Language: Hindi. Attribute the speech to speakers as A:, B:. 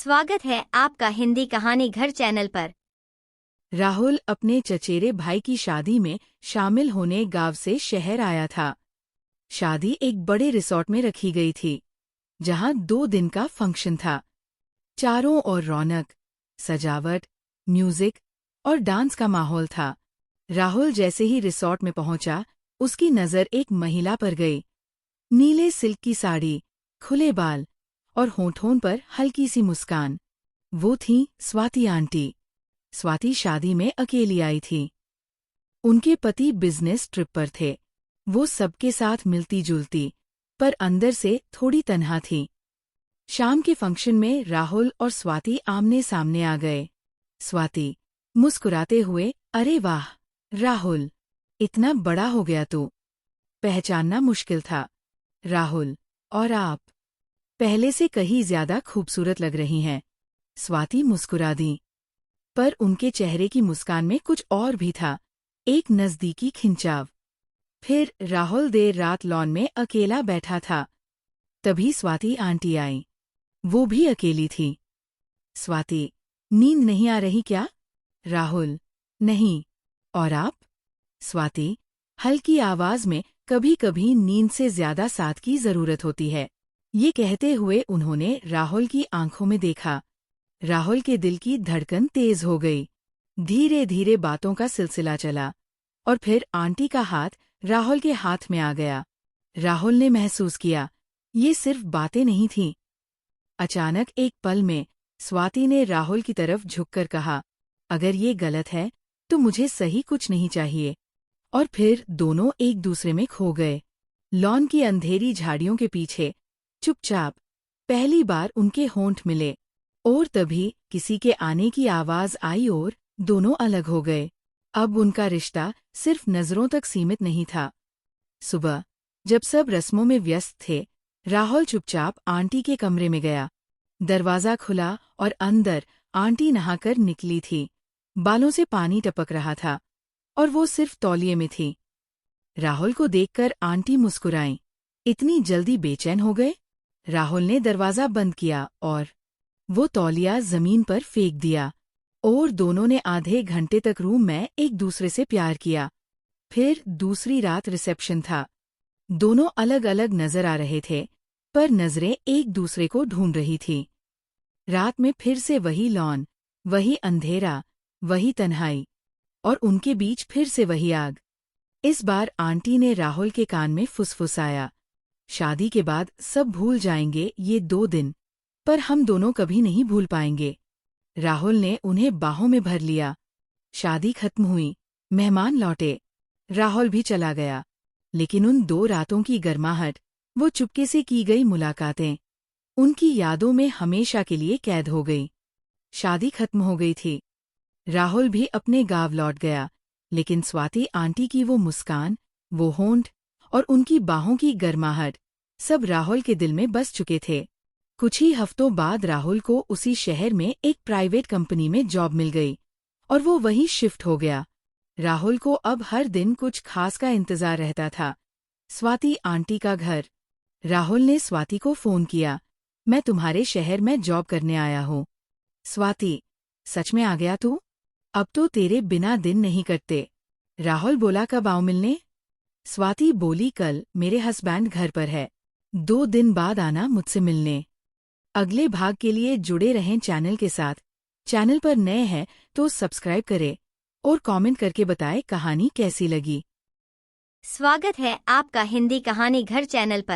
A: स्वागत है आपका हिंदी कहानी घर चैनल पर।
B: राहुल अपने चचेरे भाई की शादी में शामिल होने गांव से शहर आया था। शादी एक बड़े रिसोर्ट में रखी गई थी, जहां 2 दिन का फंक्शन था। चारों ओर रौनक, सजावट, म्यूजिक और डांस का माहौल था। राहुल जैसे ही रिसोर्ट में पहुंचा, उसकी नजर एक महिला पर गई। नीले सिल्क की साड़ी, खुले बाल और होठों पर हल्की सी मुस्कान। वो थी स्वाति आंटी। स्वाति शादी में अकेली आई थी। उनके पति बिजनेस ट्रिप पर थे। वो सबके साथ मिलती जुलती, पर अंदर से थोड़ी तन्हा थी। शाम के फंक्शन में राहुल और स्वाति आमने सामने आ गए। स्वाति मुस्कुराते हुए, अरे वाह राहुल, इतना बड़ा हो गया तू। पहचानना मुश्किल था। राहुल, और आप पहले से कहीं ज्यादा खूबसूरत लग रही हैं। स्वाति मुस्कुरा दी, पर उनके चेहरे की मुस्कान में कुछ और भी था, एक नजदीकी खिंचाव। फिर राहुल देर रात लॉन में अकेला बैठा था। तभी स्वाति आंटी आई। वो भी अकेली थी। स्वाति, नींद नहीं आ रही क्या? राहुल, नहीं। और आप? स्वाति, हल्की आवाज में, कभी कभी नींद से ज्यादा साथ की जरूरत होती है। ये कहते हुए उन्होंने राहुल की आंखों में देखा। राहुल के दिल की धड़कन तेज हो गई। धीरे धीरे बातों का सिलसिला चला, और फिर आंटी का हाथ राहुल के हाथ में आ गया। राहुल ने महसूस किया, ये सिर्फ बातें नहीं थीं। अचानक एक पल में स्वाति ने राहुल की तरफ झुककर कहा, अगर ये गलत है तो मुझे सही कुछ नहीं चाहिए। और फिर दोनों एक दूसरे में खो गए। लॉन की अंधेरी झाड़ियों के पीछे चुपचाप पहली बार उनके होंठ मिले, और तभी किसी के आने की आवाज आई और दोनों अलग हो गए। अब उनका रिश्ता सिर्फ नजरों तक सीमित नहीं था। सुबह जब सब रस्मों में व्यस्त थे, राहुल चुपचाप आंटी के कमरे में गया। दरवाजा खुला और अंदर आंटी नहाकर निकली थी। बालों से पानी टपक रहा था, और वो सिर्फ तौलिए में थी। राहुल को देखकर आंटी मुस्कुराईं। इतनी जल्दी बेचैन हो गए? राहुल ने दरवाजा बंद किया और वो तौलिया जमीन पर फेंक दिया, और दोनों ने आधे घंटे तक रूम में एक दूसरे से प्यार किया। फिर दूसरी रात रिसेप्शन था। दोनों अलग अलग नजर आ रहे थे, पर नजरें एक दूसरे को ढूंढ रही थीं। रात में फिर से वही लॉन, वही अंधेरा, वही तन्हाई, और उनके बीच फिर से वही आग। इस बार आंटी ने राहुल के कान में फुसफुसाया, शादी के बाद सब भूल जाएंगे ये 2 दिन, पर हम दोनों कभी नहीं भूल पाएंगे। राहुल ने उन्हें बाहों में भर लिया। शादी खत्म हुई, मेहमान लौटे, राहुल भी चला गया, लेकिन उन 2 रातों की गर्माहट, वो चुपके से की गई मुलाकातें, उनकी यादों में हमेशा के लिए कैद हो गई। शादी खत्म हो गई थी। राहुल भी अपने गांव लौट गया, लेकिन स्वाति आंटी की वो मुस्कान, वो होंठ और उनकी बाहों की गर्माहट, सब राहुल के दिल में बस चुके थे। कुछ ही हफ्तों बाद राहुल को उसी शहर में एक प्राइवेट कंपनी में जॉब मिल गई, और वो वहीं शिफ्ट हो गया। राहुल को अब हर दिन कुछ खास का इंतजार रहता था। स्वाति आंटी का घर। राहुल ने स्वाति को फोन किया, मैं तुम्हारे शहर में जॉब करने आया हूँ। स्वाति, सच में आ गया तू? अब तो तेरे बिना दिन नहीं कटते। राहुल बोला, कब आऊं मिलने? स्वाति बोली, कल मेरे हस्बैंड घर पर है, 2 दिन बाद आना मुझसे मिलने। अगले भाग के लिए जुड़े रहें चैनल के साथ। चैनल पर नए हैं तो सब्सक्राइब करें और कमेंट करके बताएं कहानी कैसी लगी।
A: स्वागत है आपका हिंदी कहानी घर चैनल पर।